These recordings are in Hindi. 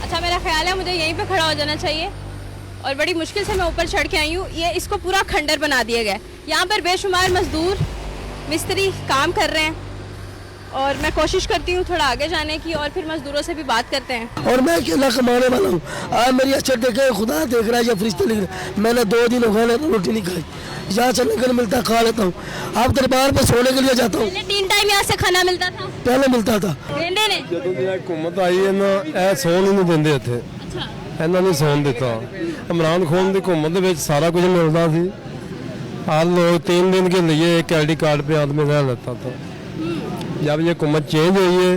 अच्छा, मेरा ख्याल है मुझे यहीं पे खड़ा हो जाना चाहिए। और बड़ी मुश्किल से मैं ऊपर चढ़ के आई हूँ। ये इसको पूरा खंडर बना दिया गया है। यहाँ पर बेशुमार मजदूर मिस्त्री काम कर रहे हैं और मैं कोशिश करती हूँ थोड़ा आगे जाने की और फिर मजदूरों से भी बात करते हैं। और मैं अकेला कमाने वाला हूँ। आज मेरी अच्छा देखे, खुदा देख रहा है या फरिश्ते लिख रहे हैं। मैंने 2 दिन हो गए रोटी नहीं खाई, यहाँ से निकल मिलता खा लेता हूँ। आप दरबार पे सोने के लिए जाता हूँ। 3 टाइम यहाँ से खाना मिलता था, पहले मिलता था। हुकूमत आई है ना, ਇਹ ਸੌਣ ਨਹੀਂ ਦਿੰਦੇ ਇੱਥੇ। ਇਹਨਾਂ ਨੇ ਸੌਣ ਦਿੱਤਾ। इमरान खान ਦੀ हुकूमत ਦੇ ਵਿੱਚ ਸਾਰਾ ਕੁਝ ਮਿਲਦਾ ਸੀ। आज लोग 3 दिन के लिए एक ID कार्ड पे आदमी रह लेता था। जब ये हुकूमत चेंज हुई है,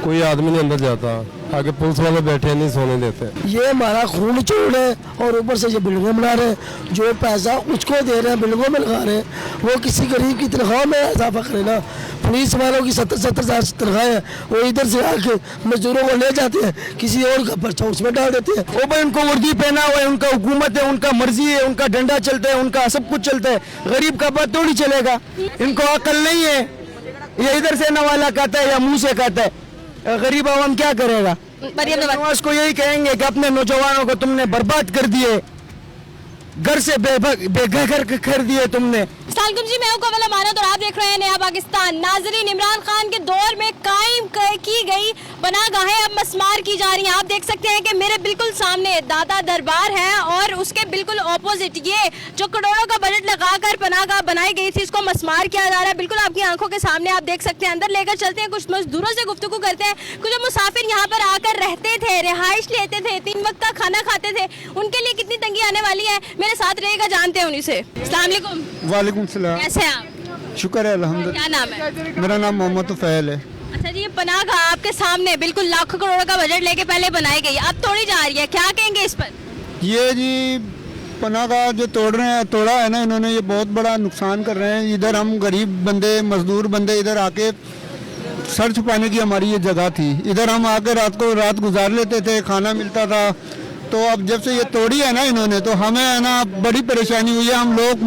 कोई आदमी नहीं अंदर जाता। आगे पुलिस वाले बैठे नहीं सोने देते। ये हमारा खून चोर है और ऊपर से ये बिल्डिंगें बना रहे हैं। जो पैसा उसको दे रहे हैं, बिल्डिंगों में लगा रहे हैं। वो किसी गरीब की तनख्वाह में इजाफा करे ना। पुलिस वालों की 70-70 हज़ार तनख्वाह है, वो इधर से आके मजदूरों को ले जाते हैं, किसी और का पर्चा उसमें डाल देते हैं। वो भाई उनको वर्दी पहना हुआ है, उनका हुकूमत है, उनका मर्जी है, उनका डंडा चलता है, उनका सब कुछ चलता है। गरीब का बात थोड़ी चलेगा। इनको अकल नहीं है। ये इधर से नवाला कहता है या मुंह से कहता है। गरीब आवाम क्या करेगा? मरियम नवाज को यही कहेंगे कि अपने नौजवानों को तुमने बर्बाद कर दिए, घर से बेघर कर दिए तुमने। सलाम जी, मैं हूं कवल अमानत और आप देख रहे हैं नया पाकिस्तान। नाजरीन, इमरान खान के दौर में कायम की गई पनाहगाहें अब मस्मार की जा रही हैं। आप देख सकते हैं कि मेरे बिल्कुल सामने दादा दरबार है और उसके बिल्कुल ऑपोजिट ये जो करोड़ों का बजट लगाकर पनाहगाह बनाई गई थी, इसको मस्मार किया जा रहा है। बिल्कुल आपकी आंखों के सामने आप देख सकते हैं। अंदर लेकर चलते हैं, कुछ मजदूरों से गुफ्तगू करते हैं। कुछ जो मुसाफिर यहाँ पर आकर रहते थे, रिहाइश लेते थे, 3 वक्त का खाना खाते थे, उनके लिए कितनी तंगी आने वाली है, मेरे साथ रहेगा, जानते हैं उन्हीं से। अस्सलाम वालेकुम। वालेकुम सलाम। कैसे हैं आप? शुक्र है अल्हम्दुलिल्लाह। क्या नाम है? मेरा नाम मोहम्मद तुफैल है। अच्छा जी, ये पनाहगाह आपके सामने बिल्कुल लाखों करोड़ का बजट लेके पहले बनाई गई, अब तोड़ी जा रही है, क्या कहेंगे इस पर? ये जी पनाहगाह जो तोड़ा है ना इन्होंने, ये बहुत बड़ा नुकसान कर रहे हैं। इधर हम गरीब बंदे, मजदूर बंदे इधर आके सर छुपाने की हमारी ये जगह थी। इधर हम आके रात गुजार लेते थे, खाना मिलता था। तो अब जब से ये तोड़ी है ना इन्होंने, तो हमें है ना बड़ी परेशानी हुई है। हम लोग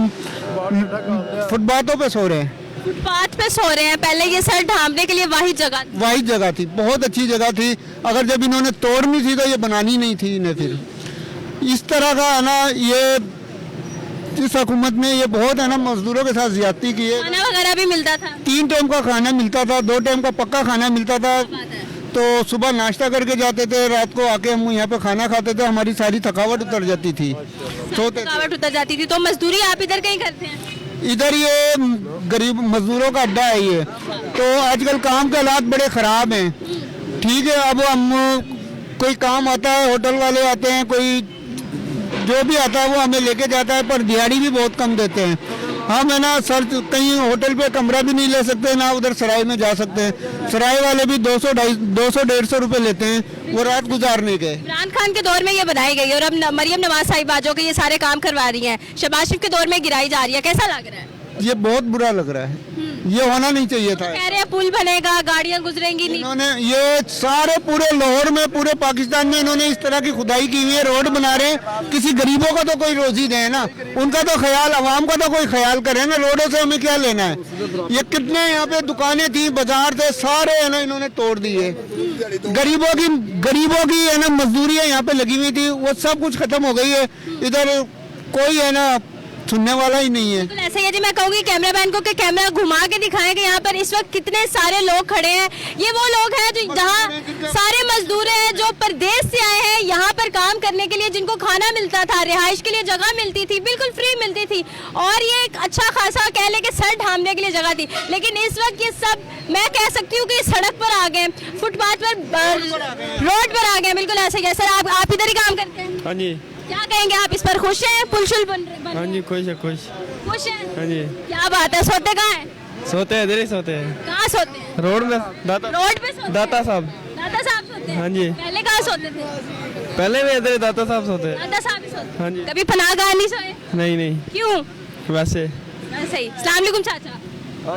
फुटपाथों पे सो रहे हैं। फुटपाथ पे सो रहे हैं। पहले ये सर ढांपने के लिए वाहिद जगह थी, बहुत अच्छी जगह थी। अगर जब इन्होंने तोड़नी थी तो ये बनानी नहीं थी इन्हें। फिर इस तरह का है ना, ये इस हुकूमत ने ये बहुत है ना मजदूरों के साथ ज्यादती की है। खाना वगैरह भी मिलता था, 3 टाइम का खाना मिलता था, 2 टाइम का पक्का खाना मिलता था। तो सुबह नाश्ता करके जाते थे, रात को आके हम यहाँ पे खाना खाते थे। हमारी सारी थकावट उतर जाती थी, थकावट उतर जाती थी। तो मजदूरी आप इधर कहीं करते हैं? इधर ये गरीब मजदूरों का अड्डा है ये। तो आजकल काम के हालात बड़े ख़राब हैं। ठीक है, अब हम कोई काम आता है, होटल वाले आते हैं, कोई जो भी आता है वो हमें लेके जाता है, पर दिहाड़ी भी बहुत कम देते हैं। हम है ना सर कहीं होटल पे कमरा भी नहीं ले सकते, ना उधर सराय में जा सकते हैं। सराय वाले भी 200-150 रुपए लेते हैं वो रात गुजारने के। इमरान खान के दौर में ये बनाई गई और अब मरियम नवाज साहिबा जो कि ये सारे काम करवा रही हैं, शहबाज शरीफ के दौर में गिराई जा रही है, कैसा लग रहा है? ये बहुत बुरा लग रहा है। ये होना नहीं चाहिए था। कह रहे हैं पुल बनेगा, गाड़ियां गुजरेंगी नहीं। इन्होंने ये सारे पूरे लाहौर में, पूरे पाकिस्तान में इन्होंने इस तरह की खुदाई की हुई है, रोड बना रहे हैं। किसी गरीबों का तो कोई रोजी दे ना, उनका तो ख्याल, आवाम का तो कोई ख्याल करे ना। रोडों से हमें क्या लेना है? ये कितने यहाँ पे दुकानें थी, बाजार थे, सारे है ना इन्होंने तोड़ दिए। गरीबों की है ना मजदूरियाँ यहाँ पे लगी हुई थी, वो सब कुछ खत्म हो गई है। इधर कोई है ना सुनने वाला ही नहीं है। तो ऐसे ही है जी, मैं कहूँगी कैमरामैन को कि कैमरा घुमा के दिखाएं कि यहाँ पर इस वक्त कितने सारे लोग खड़े हैं। ये वो लोग हैं जो जहाँ सारे मजदूर हैं जो परदेश से आए हैं यहाँ पर काम करने के लिए, जिनको खाना मिलता था, रिहाइश के लिए जगह मिलती थी, बिल्कुल फ्री मिलती थी, और ये एक अच्छा खासा कह ले कि सर ढांपने के लिए जगह थी। लेकिन इस वक्त ये सब मैं कह सकती हूँ कि सड़क पर आ गए, फुटपाथ पर, रोड पर आ गए। बिल्कुल ऐसे ही है। सर आप इधर ही काम करते हैं? हाँ जी। क्या कहेंगे आप इस पर? खुश हैं? पुल शुल बन रहे? हाँ जी, खुश है, खुश। खुश हैं? हाँ जी। क्या बात है। सोते कहाँ हैं? सोते हैं, इधर ही सोते हैं। कहाँ सोते हैं? रोड में। रोड पे सोते हैं? दाता साहब सोते हैं? हाँ जी। पहले कहाँ सोते थे? पहले भी इधर दाता साहब सोते हैं। दादा साहब ही सोते? हाँ जी। कभी पनाहगाह नहीं सोए? नहीं। क्यों? वैसे ही। अस्सलाम वालेकुम चाचा।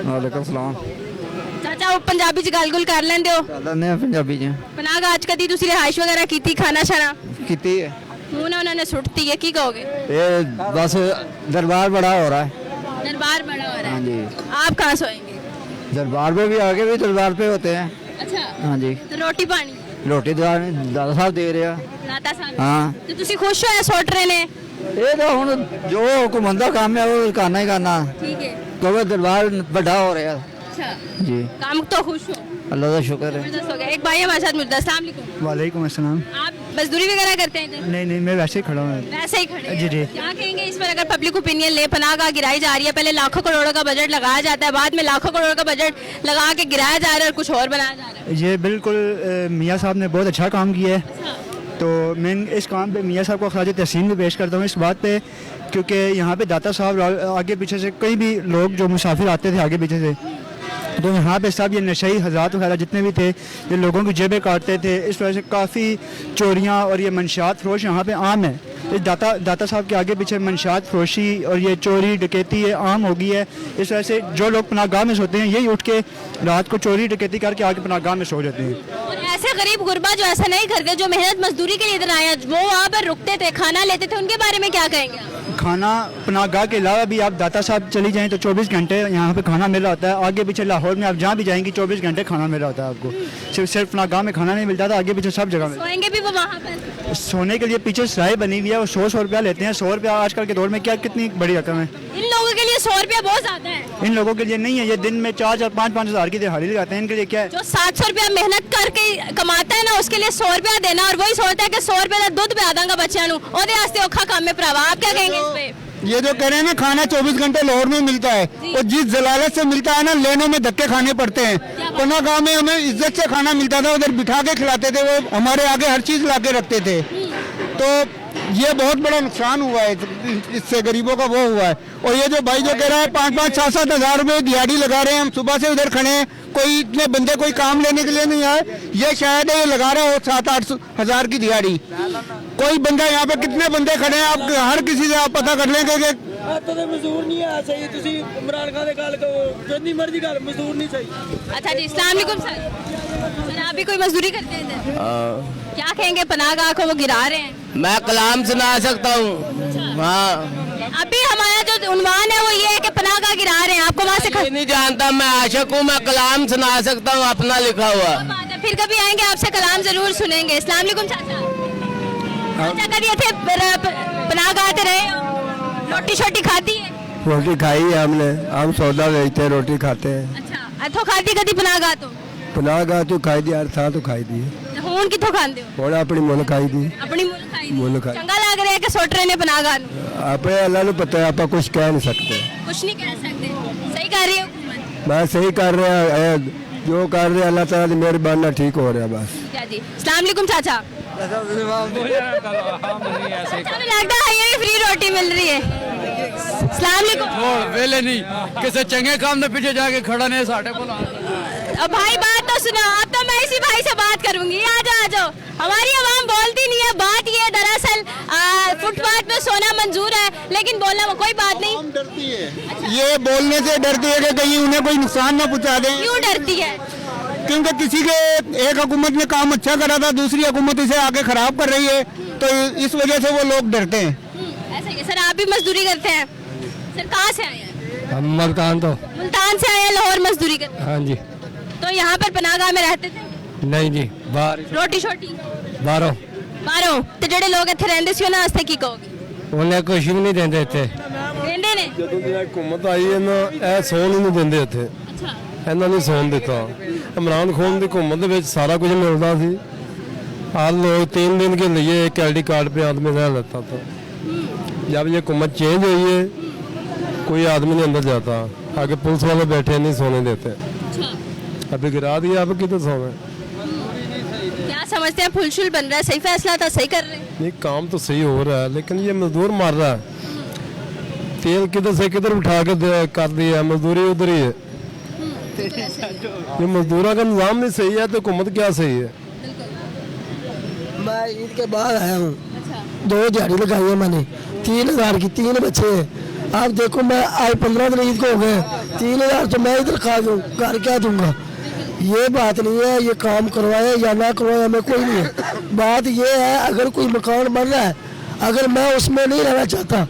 वालेकुम सलाम। चाचा वो पंजाबी च गल कर लेंदे हो? पंजाबी च पनाहगाह च कदी तुसी रिहाइश वगैरह की थी, खाना शाना की है? मुंह ना उन्होंने सुटती है, की कहोगे? ये बस दरबार बड़ा हो रहा है। दरबार बड़ा हो रहा है। हाँ जी। आप कहाँ सोएंगे? दरबार पे भी आगे भी दरबार पे होते हैं। अच्छा। हाँ जी। तो रोटी पानी? ਰੋਟੀ ਦਾਦਾ ਸਾਹਿਬ ਦੇ ਰਿਹਾ ਦਾਤਾ ਸਾਹਿਬ ਹਾਂ ਤੇ ਤੁਸੀਂ ਖੁਸ਼ ਹੋ ਇਸ ਹੋਟਲ ਨੇ ਇਹ ਤਾਂ ਹੁਣ ਜੋ ਹੁਕਮ ਦਾ ਕੰਮ ਹੈ ਉਹ ਕਰਨਾ ਹੀ ਕਰਨਾ ਠੀਕ ਹੈ ਕਿਉਂਕਿ ਦਰਬਾਰ ਵੱਡਾ ਹੋ ਰਿਹਾ अच्छा जी काम तो खुश हो अल्लाह का शुक्र है जबरदस्त हो गया एक भाई हमारे साथ मिलता है अस्सलाम वालेकुम वालेकुम अस्सलाम। आप मजदूरी वगैरह करते हैं इधर? नहीं नहीं मैं वैसे ही खड़ा हूँ। वैसे ही खड़े हैं। जी, जी। क्या कहेंगे इस पर अगर पब्लिक ओपिनियन ले पनाह गाह गिराई जा रही है पहले लाखों करोड़ों का बजट लगाया जाता है बाद में लाखों करोड़ का बजट लगा के गिराया जा रहा है और कुछ और बनाया जा रहा है ये बिल्कुल मियाँ साहब ने बहुत अच्छा काम किया है। तो मैं इस काम पे मियाँ साहब को खराज तहसीन भी पेश करता हूँ इस बात पे क्योंकि यहाँ पे दाता साहब आगे पीछे से कई भी लोग जो मुसाफिर आते थे आगे पीछे से तो यहाँ पे सब ये नशई हज़रात वगैरह जितने भी थे ये लोगों की जेबें काटते थे। इस वजह से काफ़ी चोरियाँ और ये मंशियात फरोश यहाँ पे आम है। इस दाता साहब के आगे पीछे मंशियात फरोशी और ये चोरी डकैती ये आम हो गई है। इस वजह से जो लोग पनाहगाह में सोते हैं यही उठ के रात को चोरी डकैती करके आके पनाहगाह में सो जाते हैं। और ऐसे गरीब गुरबा जो ऐसा नहीं करते जो मेहनत मजदूरी के लिए इधर आए वो वहाँ पर रुकते थे खाना लेते थे उनके बारे में क्या कहेंगे आप? खाना पनाहगाह के अलावा भी आप दाता साहब चली जाएं तो 24 घंटे यहाँ पे खाना मिल रहा होता है। आगे पीछे लाहौर में आप जहाँ भी जाएंगी 24 घंटे खाना मिल रहा होता है आपको। सिर्फ पनाहगाह में खाना नहीं मिलता था आगे पीछे सब जगह सोएंगे भी वो वहाँ पर में सोने के लिए पीछे सराय बनी हुई है वो 100 रुपया लेते हैं। 100 रुपया आजकल के दौर में क्या कितनी बड़ी रकम है। इन लोगों के लिए 100 रुपया बहुत ज्यादा है। इन लोगों के लिए नहीं है ये दिन में 4 और 5 हज़ार की दिहाड़ी लगाते हैं। इनके लिए क्या है जो 700 रुपया मेहनत करके कमाता है ना उसके लिए 100 रुपया देना और वही सोचता है कि 100 रुपया का दूध पिया दूंगा बच्चों को ओदे वास्ते औखा काम है भरावा। आप क्या कहेंगे इस पे? ये जो कह रहे हैं ना खाना 24 घंटे लाहौर में मिलता है और जिस जलालत से मिलता है ना लेनों में धक्के खाने पड़ते हैं। पनाहगाह में हमें इज्जत से खाना मिलता था उधर बिठा के खिलाते थे वो हमारे आगे हर चीज़ ला के रखते थे। तो ये बहुत बड़ा नुकसान हुआ है इससे गरीबों का वो हुआ है। और ये जो भाई जो कह रहा है 5-5, 7-7 हज़ार रुपये दिहाड़ी लगा रहे हैं हम सुबह से उधर खड़े हैं कोई इतने बंदे कोई काम लेने के लिए नहीं आए। ये शायद ये लगा रहे हो 7-8 हज़ार की दिहाड़ी कोई बंदा यहाँ पे कितने बंदे खड़े हैं आप हर किसी से आप पता कर लेंगे कि तो मजदूर नहीं है सही तुसी इमरान खान दे गल करो जितनी मर्जी गल मजदूर नहीं सही। अच्छा जी अस्सलाम वालेकुम सर आप भी कोई मजदूरी करते हैं इधर? क्या कहेंगे पनाहगाह को वो गिरा रहे हैं? मैं कलाम सुना सकता हूँ। हाँ अभी हमारा जो उन्वान है वो ये है कि पनाहगाह गिरा रहे हैं आपको वहाँ से ये नहीं जानता मैं आशिक हूँ मैं कलाम सुना सकता हूँ अपना लिखा हुआ। फिर कभी आएंगे आपसे कलाम जरूर सुनेंगे। अस्सलाम वालेकुम चाचा अच्छा कभी थे पनाहगाह आते रहे हो? रोटी शोटी खाती है? रोटी खाई है हमने हम सौदा बेचते हैं रोटी खाते हैं। अच्छा इथों खाती कदी पनाहगाह तो पनाहगाह तो खाई दी यार था तो खाई दी ਹੁਣ ਕਿੱਥੋਂ ਖਾਂਦੇ ਹੋ? ਹੁਣ ਆਪਣੀ ਮੁੱਲ ਖਾਈ ਦੀ ਆਪਣੀ ਮੁੱਲ ਖਾਈ ਦੀ। ਮੁੱਲ ਖਾਈ। ਚੰਗਾ ਲੱਗ ਰਿਹਾ ਕਿ ਸੁੱਟ ਰਹੇ ਨੇ ਪਨਾਹਗਾਹ ਨੂੰ? ਆਪਣੇ ਅੱਲਾ ਨੂੰ ਪਤਾ ਹੈ ਆਪਾਂ ਕੁਝ ਕਹਿ ਨਹੀਂ ਸਕਦੇ। ਕੁਝ नहीं कह सकते सही कर रही है हुकूमत। मैं सही कर रहा है जो कर रहे अल्लाह ताला की मेहरबानी ठीक हो रहा बस। क्या जी अस्सलाम वालेकुम चाचा ਤੁਹਾਨੂੰ ਲੱਗਦਾ है ये फ्री रोटी मिल रही है? अस्सलाम वालेकुम वेले नहीं किसी चंगे काम ने पीछे जाके खड़ा नहीं साढ़े को अब भाई बात तो सुनो अब तो मैं इसी भाई से बात करूंगी आ जाओ हमारी आवाम बोलती नहीं है। बात ये दरअसल फुटपाथ पे सोना मंजूर है लेकिन बोलना कोई बात नहीं डरती है ये बोलने से डरती है कि कहीं उन्हें कोई नुकसान ना पहुंचा दें। क्यों डरती है? क्योंकि किसी के एक हुकूमत ने काम अच्छा करा था दूसरी हुकूमत इसे आगे खराब कर रही है तो इस वजह से वो लोग डरते हैं। ऐसा ही है। सर आप भी मजदूरी करते हैं? सर कहाँ से आए हैं? हम मुल्तान तो मुल्तान से आए हैं लाहौर मजदूरी करते हैं। हाँ जी तो यहाँ पर पनाहगाह में रहते थे? नहीं जी बाहर रोटी शोटी बाहरों बाहरों तो ਜਿਹੜੇ ਲੋਕ ਇੱਥੇ ਰਹਿੰਦੇ ਸੀ ਉਹਨਾਂ ਵਾਸਤੇ ਕੀ ਕਹੋਗੇ? ਉਹਨੇ ਕੁਝ ਵੀ ਨਹੀਂ ਦਿੰਦੇ ਇੱਥੇ ਰਹਿੰਦੇ ਨੇ ਜਦੋਂ ਦੀ ਇਹ ਹਕੂਮਤ ਆਈ ਇਹਨਾਂ ਇਹ ਸੌਣ ਹੀ ਨਹੀਂ ਦਿੰਦੇ ਇੱਥੇ ਅੱਛਾ ਇਹਨਾਂ ਨੇ ਸੌਣ ਦਿੱਤਾ। इमरान खान ਦੀ ਹਕੂਮਤ ਦੇ ਵਿੱਚ ਸਾਰਾ ਕੁਝ ਮਿਲਦਾ ਸੀ। हर लोग 3 दिन के लिए एक ID कार्ड पे आदमी रह लेता था। जब ये हुकूमत चेंज हुई है कोई आदमी नहीं अंदर जाता आगे पुलिस वाले बैठे नहीं सोने देते। अभी गिरा दिया अब किधर सोना। क्या समझते हैं फुलशुल बन रहा है सही फैसला था सही कर रहे हैं? नहीं काम तो सही हो रहा है लेकिन ये मजदूर मार रहा है। तेल किधर से किधर उठा के कर दिया मजदूरी उधर ही है। ये मजदूरों का निज़ाम नहीं सही है तो हुकूमत क्या सही है। मैं ईद के बाद आया हूँ 2 दिहाड़ी लगाई है मैंने 3000 की 3 बच्चे हैं। आप देखो मैं आज 15 दिन ईद को हो गए 3000 तो मैं इधर खा दूँ घर क्या दूंगा। ये बात नहीं है ये काम करवाए या ना करवाए हमें कोई नहीं है। बात ये है अगर कोई मकान बन रहा है अगर मैं उसमें नहीं रहना चाहता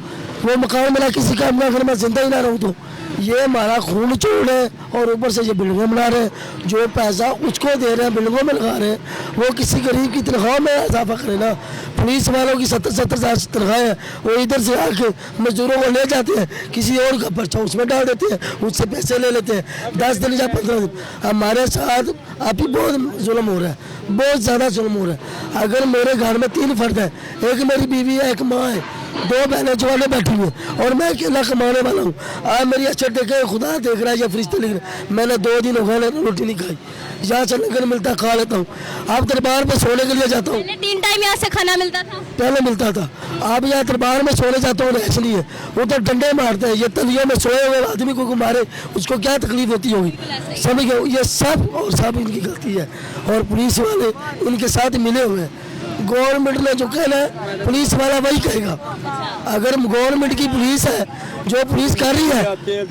वो मकान मेरा किसी काम का अगर मैं जिंदा ही ना रहूँ तो ये हमारा खून निचोड़ है और ऊपर से ये बिल्डिंगें बना रहे हैं। जो पैसा उसको दे रहे हैं, बिल्डिंगों में लगा रहे हैं। वो किसी गरीब की तनख्वाह में इजाफा करें ना। पुलिस वालों की 70-70 हज़ार तनख्वाह है, वो इधर से आके मजदूरों को ले जाते हैं, किसी और का पर्चा उसमें डाल देते हैं, उससे पैसे ले लेते हैं 10 दिन या 15 दिन। हमारे साथ अभी बहुत जुल्म हो रहा है, बहुत ज़्यादा जुल्म हो रहा है। अगर मेरे घर में 3 फर्द हैं, एक मेरी बीवी है, एक माँ है, 2 बहनें जवानें बैठी हुई हैं और मैं अकेला कमाने वाला हूँ। आज मेरी अच्छे देखे, खुदा देख रहा है या फरिश्ते लिख रहे हैं। मैंने 2 दिन हो गए रोटी नहीं खाई, यहाँ से लंगर मिलता खा लेता हूँ। आप दरबार में सोने के लिए जाता हूँ, पहले 3 टाइम यहाँ से खाना मिलता था। पहले मिलता था। आप यहाँ दरबार में सोने जाता हूँ इसलिए वो तो डंडे मारते हैं। ये तलियों में सोए हुए आदमी को मारे, उसको क्या तकलीफ होती होगी, समझ गए। ये सब और सब इनकी गलती है और पुलिस वाले इनके साथ मिले हुए हैं। गवर्नमेंट ने जो कहना है पुलिस वाला वही कहेगा। अगर गवर्नमेंट की पुलिस है, जो पुलिस कर रही है,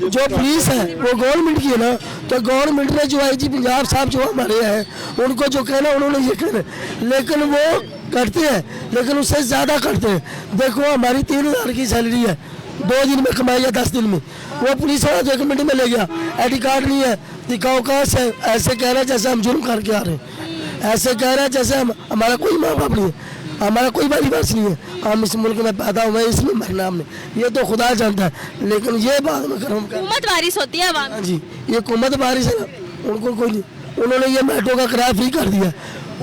जो पुलिस है वो गवर्नमेंट की है ना, तो गवर्नमेंट ने जो IG पंजाब साहब जो हमारे हैं उनको जो कहना उन्होंने ये कहना, लेकिन वो करते हैं, लेकिन उससे ज़्यादा करते हैं। देखो हमारी 3,000 की सैलरी है, 2 दिन में कमाई है 10 दिन में। वो पुलिस वाला 1 मिनट में ले गया, ID कार्ड नहीं है, दिखाओ कहाँ से। ऐसे कह रहे हैं जैसे हम जुर्म करके आ रहे हैं, ऐसे कह रहे हैं जैसे हमारा कोई माँ बाप नहीं है, हमारा कोई बारी बास नहीं है। हम इस मुल्क में पैदा हुए, इसमें मरना हमने, ये तो खुदा जानता है। लेकिन ये बात में कर हुकूमत वारिस होती है आवाम जी, ये हुकूमत बारिश है ना, उनको कोई नहीं। उन्होंने ये मेट्रो का किराया फ्री कर दिया,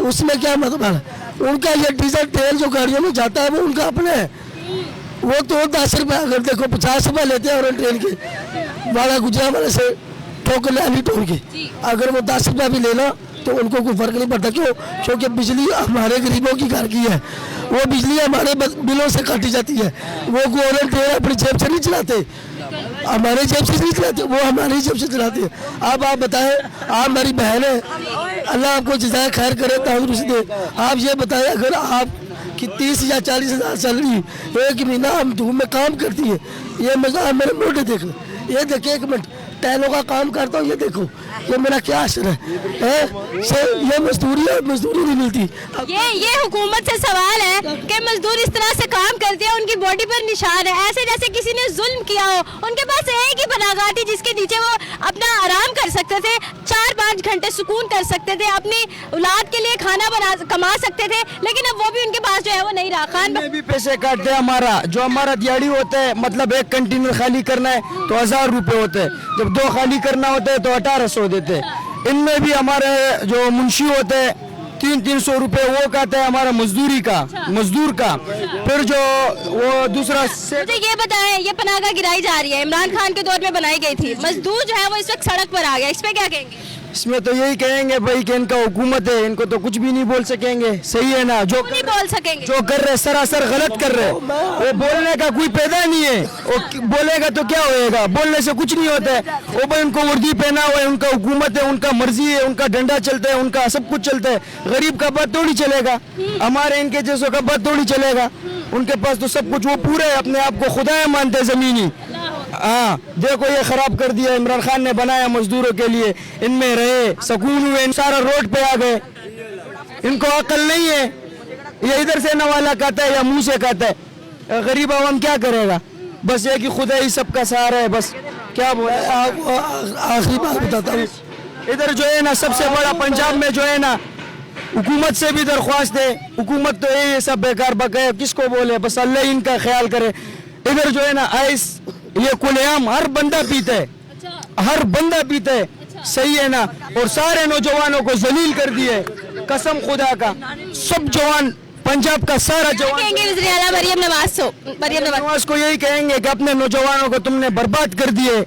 उसमें क्या मतलब है? उनका ये डीजल तेल जो गाड़ियों में जाता है वो उनका अपना है। वो तो 10 रुपये, अगर देखो 50 रुपये लेते हैं और ट्रेन के वाला गुजरा वाले से ठोकर ले टोल के, अगर वो 10 रुपया भी लेना तो उनको कोई फर्क नहीं पड़ता। क्यों? क्योंकि बिजली हमारे गरीबों की घर की है, वो बिजली हमारे बिलों से काटी जाती है। वो गवर्नमेंट अपनी जेब से नहीं चलाते, हमारे जेब से नहीं चलाते, वो हमारी जेब से चलाते हैं। अब आप बताएं, आप हमारी बहन है, अल्लाह आपको जज़ाए खैर करे, तंदुरुस्ती दे। आप ये बताएं, अगर आप कि 30 या 40 हज़ार सैलरी, 1 महीना हम धूप में काम करती है, ये मजा मेरे मोटे देख लो, ये देखिए 1 मिनट टैलों का काम करता हूँ, ये देखो ये मेरा क्या असर है? ये मजदूरी है, मजदूरी नहीं मिलती। ये हुकूमत से सवाल है कि मजदूर इस तरह से काम करते हैं, उनकी बॉडी पर निशान है, ऐसे जैसे किसी ने जुल्म किया हो। उनके पास एक ही पनाहगाह थी जिसके नीचे वो अपना आराम कर सकते थे, 4-5 घंटे सुकून कर सकते थे, अपनी औलाद के लिए खाना कमा सकते थे, लेकिन अब वो भी उनके पास जो है वो नहीं रहा। खान भी पैसे काटते हैं हमारा, जो हमारा दिहाड़ी होता है, मतलब 1 कंटेनर खाली करना है तो 1000 रुपये होते हैं, जब 2 खाली करना होता है तो 1800 देते हैं। इनमें भी हमारे जो मुंशी होते हैं 300 रुपये वो कहते हैं हमारा मजदूरी का, मजदूर का। फिर जो वो दूसरा मुझे ये बताएं, ये पनाहगाह गिराई जा रही है, इमरान खान के दौर में बनाई गई थी, मजदूर जो है वो इस वक्त सड़क पर आ गया, इस पे क्या कहेंगे? इसमें तो यही कहेंगे भाई कि इनका हुकूमत है, इनको तो कुछ भी नहीं बोल सकेंगे, सही है ना? जो नहीं बोल सकेंगे, जो कर रहे सरासर गलत कर रहे, वो बोलने का कोई पैदा नहीं है। वो बोलेगा तो क्या होएगा? बोलने से कुछ नहीं होता है। वो भाई उनको वर्दी पहना हुआ है, उनका हुकूमत है, उनका मर्जी है, उनका डंडा चलता है, उनका सब कुछ चलता है। गरीब का बात थोड़ी चलेगा, हमारे इनके जैसों का बात थोड़ी चलेगा। उनके पास तो सब कुछ, वो पूरे अपने आप को खुदा मानते जमीनी। हाँ देखो ये खराब कर दिया, इमरान खान ने बनाया मजदूरों के लिए, इनमें रहे सुकून हुए, इन सारा रोड पे आ गए। इनको अकल नहीं है, ये इधर से नवाला कहता है या मुंह से कहता है। गरीब आवाम क्या करेगा? बस ये कि खुदा ही सबका सहारा है। बस क्या बोले, आखिरी बात बताता हूँ, इधर जो है ना सबसे बड़ा पंजाब में जो है ना, हुकूमत से भी दरख्वास्त है। हुकूमत तो ये सब बेकार बकाया, किसको बोले, बस अल्लाह इनका ख्याल करे। इधर जो है ना आइस, ये खुलेआम हर बंदा पीता है, हर बंदा पीता है, सही है ना? और सारे नौजवानों को जलील कर दिए, कसम खुदा का। सब जवान पंजाब का सारा जवान मरियम नवाज को यही कहेंगे कि अपने नौजवानों को तुमने बर्बाद कर दिए,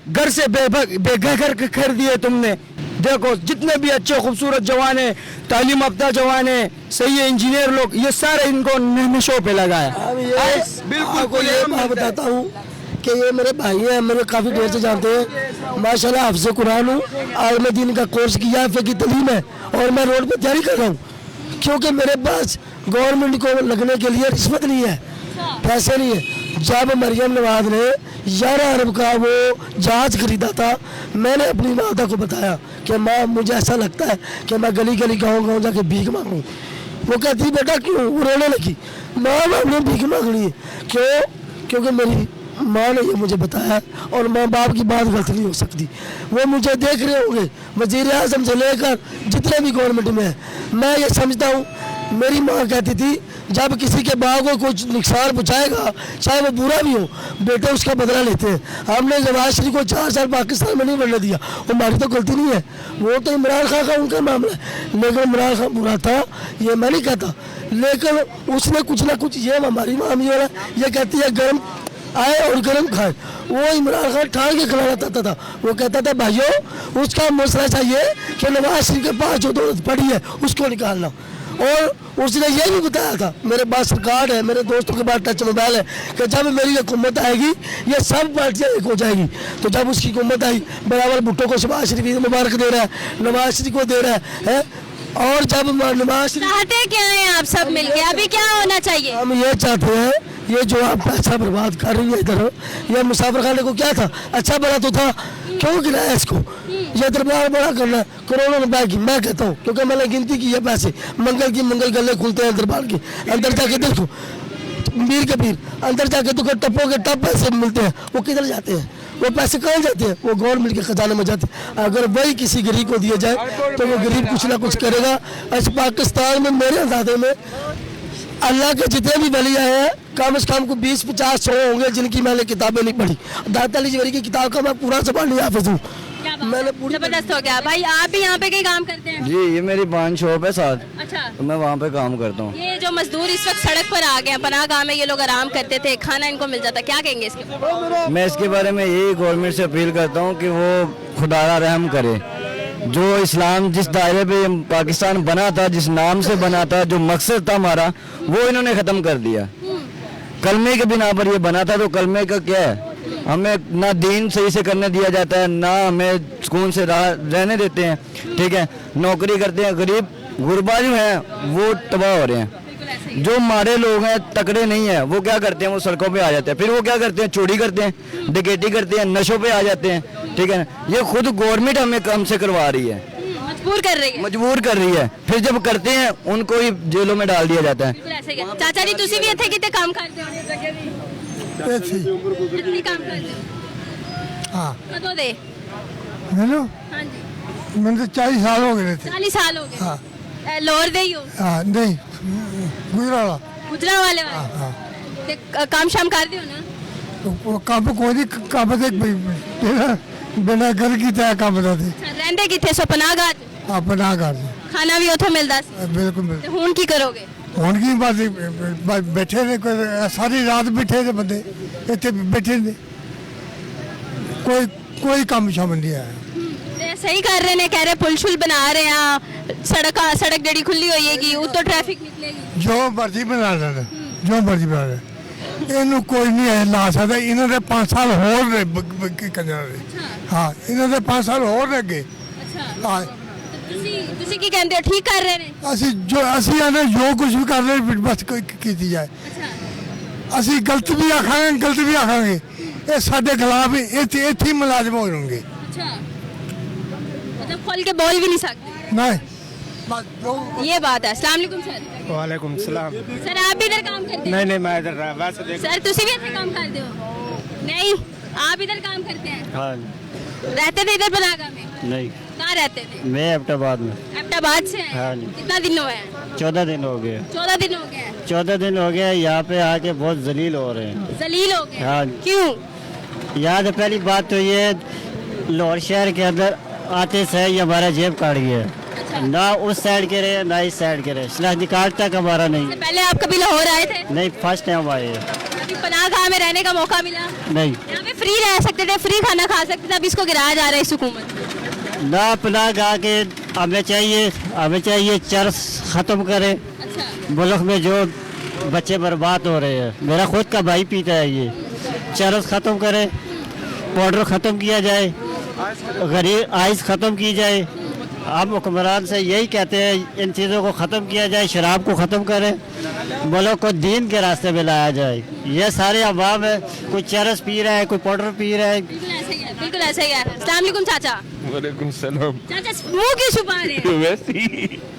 घर से बेघर कर दिए तुमने। देखो जितने भी अच्छे खूबसूरत जवान है, तालीम याफ्ता जवान है, सही है, इंजीनियर लोग, ये सारे इनको नशों पे लगाया। बिल्कुल ये मैं बताता हूँ कि ये मेरे भाई हैं, मेरे काफ़ी देर से जानते हैं। माशाल्लाह हाफ़िज़ कुरान हूँ, आलम दीन का कोर्स किया है, फ़िक़्ह की तालीम है, और मैं रोड पे तैयारी कर रहा हूँ। क्योंकि मेरे पास गवर्नमेंट को लगने के लिए रिश्वत नहीं है, पैसे नहीं है। जब मरियम नवाज ने 11 अरब का वो जहाज खरीदा था, मैंने अपनी माता को बताया कि माँ मुझे ऐसा लगता है कि मैं गली गली गाँव जाके भीख मांगूँ। वो कहती बेटा क्यों? वो रोने लगी, माँ हमने भीख मांगनी है। क्यों? क्योंकि मेरी माँ ने ये मुझे बताया और माँ बाप की बात गलत नहीं हो सकती। वो मुझे देख रहे होंगे वज़ीर आज़म से लेकर जितने भी गवर्नमेंट में है। मैं ये समझता हूँ, मेरी माँ कहती थी जब किसी के बाप को कुछ नुकसान पहुँचाएगा चाहे वो बुरा भी हो, बेटे उसका बदला लेते हैं। हमने नवाज शरीफ को 4 साल पाकिस्तान में नहीं बनने दिया, वो हमारी तो गलती नहीं है, वो तो इमरान खान का उनका मामला है। लेकिन इमरान खान बुरा था ये मैं नहीं कहता, लेकिन उसने कुछ ना कुछ, ये हमारी मामी वाला ये कहती है गर्म आए और गर्म खाए। वो इमरान खान ठान के खिलाना चाहता था। वो कहता था भाइयों उसका मसला चाहिए कि नवाज शरीफ के पास जो दौलत पड़ी है उसको निकालना। और उसने ये भी बताया था, मेरे पास रिकॉर्ड है, मेरे दोस्तों के पास टच मोबाइल है, कि जब मेरी हुकूमत आएगी ये सब पार्टियाँ एक हो जाएगी। तो जब उसकी हुकूमत आई, बराबर भुट्टो को शहबाज शरीफ ईद मुबारक दे रहा है, नवाज शरीफ को दे रहा है। और जब नवाज शरीफ, चाहते क्या हैं आप सब मिलके, अभी क्या होना चाहिए? हम ये चाहते हैं, ये जो आप पैसा बर्बाद कर रही है इधर, ये मुसाफिर खाने को क्या था, अच्छा बना तो था, क्यों गिराया इसको? ये दरबार बड़ा करना है करोड़ों रुपए की, मैं कहता हूँ, क्योंकि मैंने गिनती की है पैसे, मंगल गले खुलते हैं दरबार के अंदर जाके देखो, मीर के पीर अंदर जाके तो टप्पो के टप पैसे मिलते हैं, वो किधर जाते हैं? वो पैसे कहाँ जाते हैं? वो गवर्नमेंट के खजाने में जाते हैं। अगर वही किसी गरीब को दिया जाए तो वो गरीब कुछ ना कुछ करेगा। इस पाकिस्तान में मेरे अंदाजे में अल्लाह के जितने भी वली आए हैं कम से कम को 20-50-100 होंगे जिनकी मैंने किताबें नहीं पढ़ी। दाता अली जवेरी की किताब का मैं पूरा ज़बान नहीं हाफिज हूँ। मैंने पूरी जबरदस्त हो गया। भाई आप भी यहाँ पे कहीं काम करते हैं? जी, ये मेरी पान शॉप है साथ, अच्छा, तो मैं वहाँ पे काम करता हूँ। ये जो मजदूर इस वक्त सड़क पर आ गए हैं, पनाह गाह में ये लोग आराम करते थे, खाना इनको मिल जाता, क्या कहेंगे इसके बारे में? मैं इसके बारे में यही गवर्नमेंट से अपील करता हूँ कि वो खुदारा रहम करे। जो इस्लाम जिस दायरे पे पाकिस्तान बना था, जिस नाम से बना था, जो मकसद था हमारा, वो इन्होंने ख़त्म कर दिया। कलमे के बिना पर ये बना था, तो कलमे का क्या है? हमें ना दीन सही से करने दिया जाता है, ना हमें सुकून से रहने देते हैं, ठीक है। नौकरी करते हैं, गरीब गुरबा जो हैं वो तबाह हो रहे हैं। जो हमारे लोग हैं तकड़े नहीं है, वो क्या करते हैं, वो सड़कों पे आ जाते हैं, फिर वो क्या करते हैं, चोरी करते हैं, डकैती करते हैं, नशों पे आ जाते हैं, ठीक है ना। ये खुद गवर्नमेंट हमें हमसे करवा रही है, मजबूर कर रही है। फिर जब करते हैं उनको ही जेलों में डाल दिया जाता है। चाचा जी तुसी भी इत्थे किते काम करते हो? इतनी काम करते हो? हाँ कदों दे? मैंने हाँ जी, मैंने तो 40 साल हो गए थे। 40 साल हो गए। हाँ। लोर दे ही हो? हाँ नहीं, गुजरा गुजरा वाले हाँ। ते काम शाम कर दियो ना? वो काम कोई नहीं, काम तो बिना घर की तरह काम था। रहंदे किथे सो? पनाह गाह च? अपना घर खाना भी उथों मिलदा सी? बिल्कुल ते हुण की करोगे? ਹੁਣ ਕੀ ਬਸ ਬੈਠੇ ਨੇ, ਕੋਈ ਸਾਰੀ ਰਾਤ ਬੈਠੇ ਨੇ ਬੰਦੇ ਇੱਥੇ ਬੈਠੇ ਨੇ, ਕੋਈ ਕੰਮ ਸ਼ਾਮ ਨਹੀਂ ਆਇਆ। सही कर रहे ने, कह रहे पुल शुल बना रहे हैं, सड़क जड़ी खुली होएगी, उतो ट्रैफिक निकलेगी। जो मर्जी बना लेना, जो मर्जी बना ले, ਇਹਨੂੰ ਕੋਈ ਨਹੀਂ ਹੈ ਲਾ ਸਕਦਾ। ਇਹਨਾਂ ਦੇ 5 ਸਾਲ ਹੋਰ ਨੇ ਕੰਨਾਂ ਦੇ। ਹਾਂ, ਇਹਨਾਂ ਦੇ 5 ਸਾਲ ਹੋਰ ਨੇ ਅੱਗੇ। ਹਾਂ, ਤੁਸੀਂ ਕੀ ਕਹਿੰਦੇ ਹੋ, ਠੀਕ ਕਰ ਰਹੇ ਨੇ? ਅਸੀਂ ਆਨੇ ਜੋ ਕੁਝ ਵੀ ਕਰ ਰਹੇ ਬਸ ਕੀਤੀ ਜਾਏ। ਅਸੀਂ ਗਲਤ ਵੀ ਆਖਾਂਗੇ, ਇਹ ਸਾਡੇ ਖਿਲਾਫ ਇੱਥੇ ਹੀ ਮੁਲਾਜ਼ਮ ਹੋ ਜਾਣਗੇ। अच्छा, मतलब खोल के बोल भी नहीं सकते? नहीं, ये बात है। अस्सलाम वालेकुम सर। वालेकुम सलाम। सर आप भी इधर काम करते हैं? नहीं मैं इधर वैसे देख। सर तुसी भी इधर काम करते हो? नहीं, आप इधर काम करते हैं? हाँ। रहते थे इधर पनाह गाह में? नहीं, कहाँ रहते थे? मैं एबटाबाद में। एबटाबाद से हैं? हाँ जी। कितना दिन हुए हैं? 14 दिन हो गए। 14 दिन हो गए हैं। 14 दिन हो गया, यहाँ पे आके बहुत जलील हो रहे हैं। जलील हो गए? हाँ। क्यों? यहाँ तो पहली बात तो ये लाहौर शहर के अंदर आते से ये हमारा जेब काट गया। अच्छा। ना उस साइड के रहे ना इस साइड के रहे, शनाख्ती कार्ड तक हमारा नहीं। पहले आप कभी लाहौर आए थे? नहीं, फर्स्ट टाइम आए हैं। अभी पनाह गाह में रहने का मौका मिला? नहीं, यहाँ पे फ्री रह सकते थे, फ्री खाना खा सकते थे, अब इसको गिराया जा रहा है इस हुकूमत। ना अपना गा के हमें चाहिए चर्च ख़त्म करे। अच्छा। मुल्क में जो बच्चे बर्बाद हो रहे हैं, मेरा खुद का भाई पीता है, ये चरस ख़त्म करे, पाउडर ख़त्म किया जाए, गरीब आइस ख़त्म की जाए। हम हुक्मरान से यही कहते हैं, इन चीज़ों को ख़त्म किया जाए, शराब को ख़त्म करें, मुल्क को दीन के रास्ते में लाया जाए। ये सारे अवाम है, कोई चरस पी रहा है, कोई पाउडर पी रहा है। बिल्कुल ऐसा ही है। अस्सलाम वालेकुम चाचा। वालेकुम सलाम। चाचा मुंह क्यों छुपा रहे हैं? वैसे ही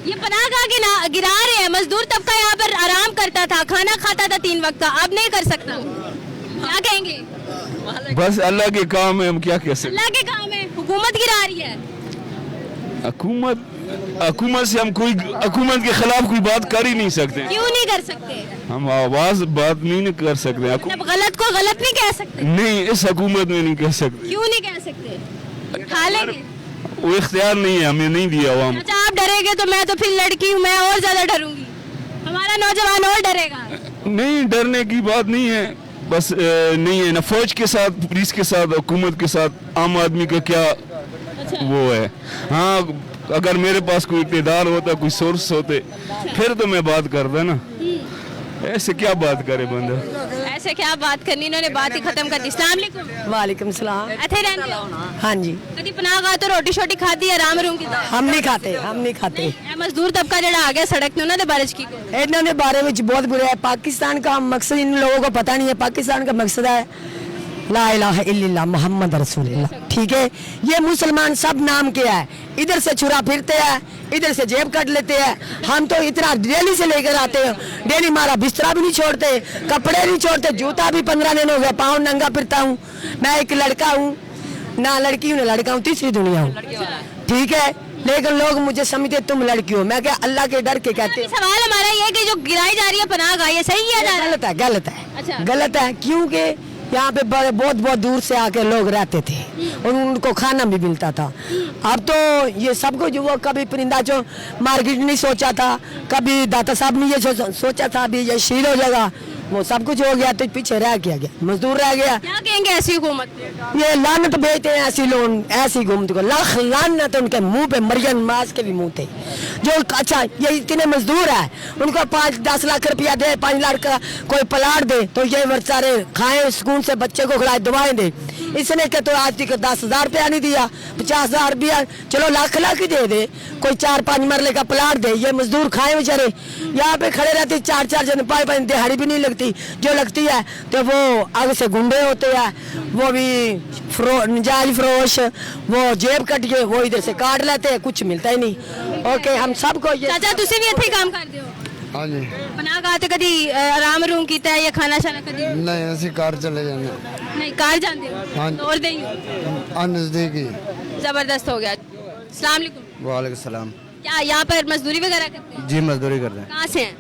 ये पनाह गाह के गिरा रहे हैं। मजदूर तबका यहाँ पर आराम करता था, खाना खाता था 3 वक्त का, अब नहीं कर सकता। क्या कहेंगे? बस अल्लाह के काम है, हम क्या कह सकते। अल्लाह के काम है, हुकूमत गिरा रही है। हुकूमत से हम कोई हुकूमत के खिलाफ कोई बात कर ही नहीं सकते। क्यों नहीं कर सकते? हम आवाज बात नहीं कर सकते। मतलब गलत को गलत नहीं कह सकते? नहीं, इस हुकूमत में नहीं कह सकते। क्यों नहीं कह सकते? खा लेंगे वो इख्तियार नहीं है, हमें नहीं दिया हुआ। अच्छा, आप डरेंगे तो मैं तो फिर लड़की हूँ, मैं और ज्यादा डरूंगी, हमारा नौजवान और डरेगा। नहीं, डरने की बात नहीं है, बस नहीं है ना फौज के साथ, पुलिस के साथ, हुकूमत के साथ आम आदमी का क्या वो है। हाँ, अगर मेरे पास कोई इक़्तिदार होता, कोई सोर्स होते, फिर तो मैं बात करता ना। ऐसे क्या बात करे बंदा, ऐसे क्या बात करनी, इन्होंने बात ही खत्म कर दी। अस्सलाम वालेकुम। वालेकुम सलाम। इथे रहंदे हो? हाँ जी। कदी पनाह गा तो रोटी शोटी खादी है आराम रूम की? हम नहीं खाते, हम नहीं खाते। ਇਹ ਮਜ਼ਦੂਰ ਤਬਕਾ ਜਿਹੜਾ ਆ ਗਿਆ ਸੜਕ ਤੇ ਉਹਨਾਂ ਦੇ ਬਾਰੇ ਚ ਕੀ ਕਹੋ? इन्हों के बारे में बहुत बुरा है। पाकिस्तान का मकसद इन लोगों को पता नहीं है। पाकिस्तान का मकसद है ला इलाहा इल्लल्लाह मोहम्मद रसूलुल्लाह। ठीक है, ये मुसलमान सब नाम के है, इधर से छुरा फिरते हैं, इधर से जेब कट लेते हैं। हम तो इतना डेली से लेकर आते हैं, डेली हमारा बिस्तरा भी नहीं छोड़ते, कपड़े नहीं छोड़ते, जूता भी 15 दिन हो गया, पाँव नंगा फिरता हूँ। मैं एक लड़का हूँ, ना लड़की हूँ ना लड़का हूँ, तीसरी दुनिया हूँ। ठीक है, लेकिन लोग मुझे समझते तुम लड़की हो। मैं क्या अल्लाह के डर के कहते हैं। सवाल हमारा ये है कि जो गिराई जा रही है पनाह गाह, ये सही किया जा रहा है? गलत है, गलत है। अच्छा। गलत है, क्योंकि यहाँ पे बहुत बहुत दूर से आके लोग रहते थे और उनको खाना भी मिलता था। अब तो ये सब कुछ, वो कभी परिंदा जो मार्केट नहीं सोचा था, कभी दाता साहब ने ये सोचा था अभी ये शील हो जाएगा, वो सब कुछ हो गया तो पीछे रह गया, मजदूर रह गया। क्या कहेंगे ऐसी हुकूमत? ये लानत भेजते हैं ऐसी लोग, ऐसी घूमते को लाख लानत उनके मुंह पे, मरियम मास के भी मुंह थे जो। अच्छा, ये इतने मजदूर है, उनको 5-10 लाख रुपया दे, 5 लाख का कोई प्लाट दे तो ये बेचारे खाए, सुकून से बच्चे को खिलाए, दवाएं दे। इसने के तो आज तक 10,000 रुपया नहीं दिया, 50,000 रुपया, चलो लाख लाख ही दे दे, कोई 4-5 मरले का प्लाट दे। ये मजदूर खाए बेचारे, यहाँ पे खड़े रहते 4-4 जन, 5-5 दिहाड़ी भी नहीं लगती, जो लगती है तो वो आगे से गुंडे होते हैं, वो भी नजायज फरोश, वो जेब कट के वो इधर से काट लेते हैं, कुछ मिलता ही नहीं। ओके, हम सबको ये। चाचा तुसी भी ਇੱਥੇ ਕੰਮ ਕਰਦੇ ਹੋ? हाँ जी। पनाह गाह ਤੇ ਕਦੀ ਆਰਾਮ ਰੂਮ ਕੀਤਾ ਹੈ ਜਾਂ ਖਾਣਾ ਸ਼ਾਨਾ ਕਦੀ? नहीं, ऐसी कार चले जाने। नहीं, कार जानते हो? हाँ। और दे ही नजदीकी। जबरदस्त हो गया। अस्सलाम वालेकुम। वालेकुम सलाम। क्या यहाँ पर मजदूरी वगैरह करते हैं? जी, मजदूरी कर रहे हैं। कहाँ से हैं?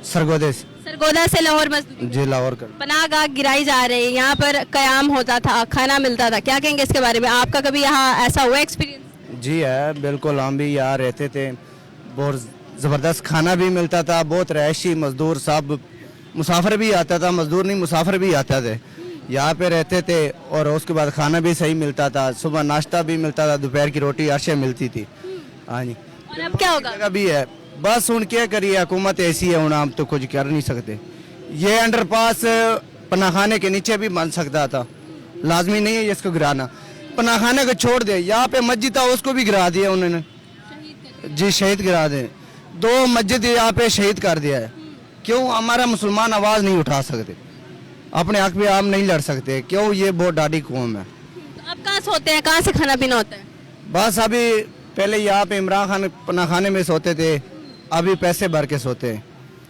सरगोदे से। सरगोदा से लाहौर मजदूरी? जी, लाहौर कर। पनाह गाह गिराई जा रही है, यहाँ पर कयाम होता था, खाना मिलता था, क्या कहेंगे इसके बारे में? आपका कभी यहाँ ऐसा हुआ एक्सपीरियंस? जी है, बिल्कुल, हम भी यहाँ रहते थे, बहुत ज़बरदस्त खाना भी मिलता था, बहुत रहायशी मजदूर सब, मुसाफिर भी आता था, मजदूर नहीं मुसाफिर भी आता थे, यहाँ पे रहते थे। और उसके बाद खाना भी सही मिलता था, सुबह नाश्ता भी मिलता था, दोपहर की रोटी अर्शे मिलती थी। हाँ जी। और अब क्या होगा? भी है, बस उन क्या करिए, हुकूमत ऐसी है, हम तो कुछ कर नहीं सकते। ये अंडरपास पनाखाने के नीचे भी बन सकता था, लाजमी नहीं है इसको गिराना। पनाखाने को छोड़ दे, यहाँ पे मस्जिद था उसको भी गिरा दिया उन्होंने। जी, शहीद गिरा दे, 2 मस्जिद यहाँ पे शहीद कर दिया है। क्यों हमारा मुसलमान आवाज़ नहीं उठा सकते, अपने हक पे आप नहीं लड़ सकते? क्यों? ये बहुत डाडी कौम है। तो अब कहाँ सोते हैं, कहाँ से खाना पीना होता है? बस अभी पहले यहाँ पे इमरान खान पनाखाने में सोते थे, अभी पैसे भर के सोते हैं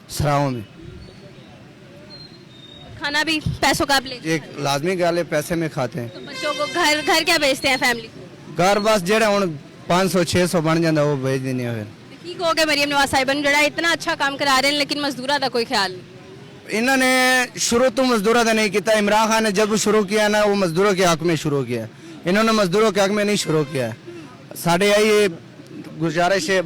सराहों में। खाना भी पैसों का आप ले? एक लाजमी गाले पैसे में खाते हैं। तो बच्चों को घर क्या बेचते हैं फैमिली को? घर बस जेड़ा हुण 500-600 बन जाता वो भेज देने फिर। ठीक हो गया मरियम नवाज साहिबा जड़ा इतना अच्छा काम करा रहे हैं, लेकिन मजदूरा का कोई ख्याल नहीं। इन्होंने शुरू तो मजदूरों का नहीं किया, इमरान खान ने जब शुरू किया ना, वो मजदूरों के हक में शुरू किया, इन्होंने मजदूरों के हक में नहीं शुरू किया है। साढ़े यही गुजारिश है,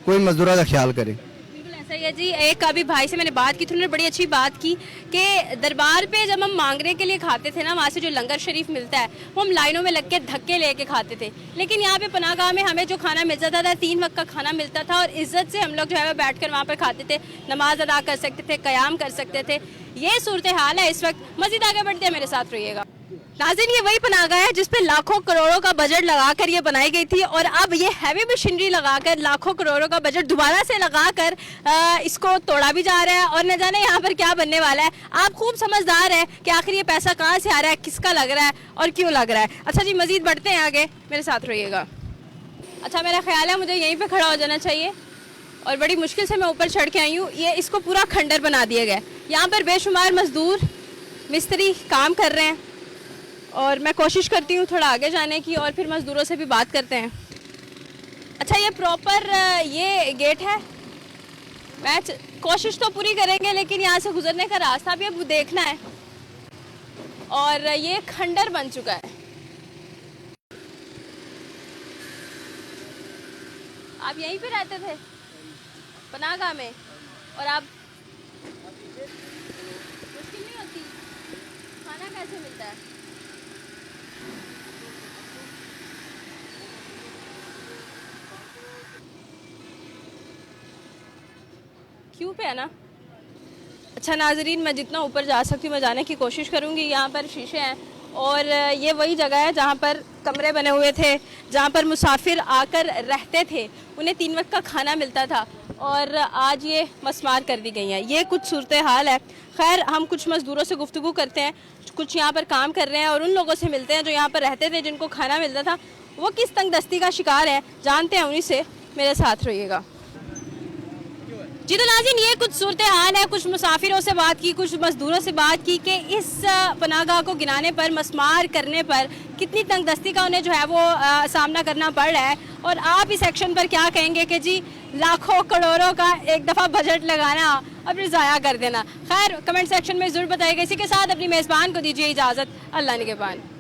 कोई मजदूरों का ख्याल करे। बिल्कुल ऐसा ही है जी। एक अभी भाई से मैंने बात की थी, उन्होंने बड़ी अच्छी बात की कि दरबार पे जब हम मांगरे के लिए खाते थे ना, वहाँ से जो लंगर शरीफ मिलता है वो हम लाइनों में लग के धक्के लेके खाते थे, लेकिन यहाँ पे पनाह गाह में हमें जो खाना मिल जाता था, 3 वक्त का खाना मिलता था और इज्जत से हम लोग जो है बैठ कर वहाँ पर खाते थे, नमाज अदा कर सकते थे, क़याम कर सकते थे। ये सूरत हाल है इस वक्त। मज़ीद आगे बढ़ते हैं, मेरे साथ रहिएगा। नाज़रीन, ये वही पनाह गाह है जिस पे लाखों करोड़ों का बजट लगाकर ये बनाई गई थी, और अब ये हैवी मशीनरी लगाकर लाखों करोड़ों का बजट दोबारा से लगाकर इसको तोड़ा भी जा रहा है, और न जाने यहाँ पर क्या बनने वाला है। आप खूब समझदार है कि आखिर ये पैसा कहाँ से आ रहा है, किसका लग रहा है और क्यों लग रहा है। अच्छा जी, मज़ीद बढ़ते हैं आगे, मेरे साथ रहिएगा। अच्छा, मेरा ख्याल है मुझे यहीं पर खड़ा हो जाना चाहिए, और बड़ी मुश्किल से मैं ऊपर चढ़ के आई हूँ। ये इसको पूरा खंडर बना दिया गया। यहाँ पर बेशुमार मजदूर मिस्त्री काम कर रहे हैं और मैं कोशिश करती हूँ थोड़ा आगे जाने की और फिर मज़दूरों से भी बात करते हैं। अच्छा, ये प्रॉपर ये गेट है। मैं कोशिश तो पूरी करेंगे लेकिन यहाँ से गुजरने का रास्ता भी अब देखना है। और ये खंडर बन चुका है। आप यहीं पे रहते थे पनाहगाह में, और आप मुश्किल नहीं होती? खाना कैसे मिलता है? क्यों पे है ना। अच्छा नाजरीन, मैं जितना ऊपर जा सकती हूँ मैं जाने की कोशिश करूँगी। यहाँ पर शीशे हैं और ये वही जगह है जहाँ पर कमरे बने हुए थे, जहाँ पर मुसाफिर आकर रहते थे, उन्हें 3 वक्त का खाना मिलता था और आज ये मस्मार कर दी गई हैं। ये कुछ सूरत हाल है। खैर, हम कुछ मज़दूरों से गुफ्तगू करते हैं, कुछ यहाँ पर काम कर रहे हैं और उन लोगों से मिलते हैं जो यहाँ पर रहते थे, जिनको खाना मिलता था। वो किस तंगदस्ती का शिकार है जानते हैं उन्हीं से। मेरे साथ रहिएगा जी। तो नाज़रीन, ये कुछ सूरत हाल है। कुछ मुसाफिरों से बात की, कुछ मज़दूरों से बात की कि इस पनाहगाह को गिनाने पर, मस्मार करने पर कितनी तंगदस्ती का उन्हें जो है वो सामना करना पड़ रहा है। और आप इस एक्शन पर क्या कहेंगे कि जी लाखों करोड़ों का एक दफ़ा बजट लगाना और फिर ज़ाया कर देना। खैर, कमेंट सेक्शन में ज़रूर बताइएगा। इसी के साथ अपनी मेज़बान को दीजिए इजाज़त। अल्लाह निगहबान।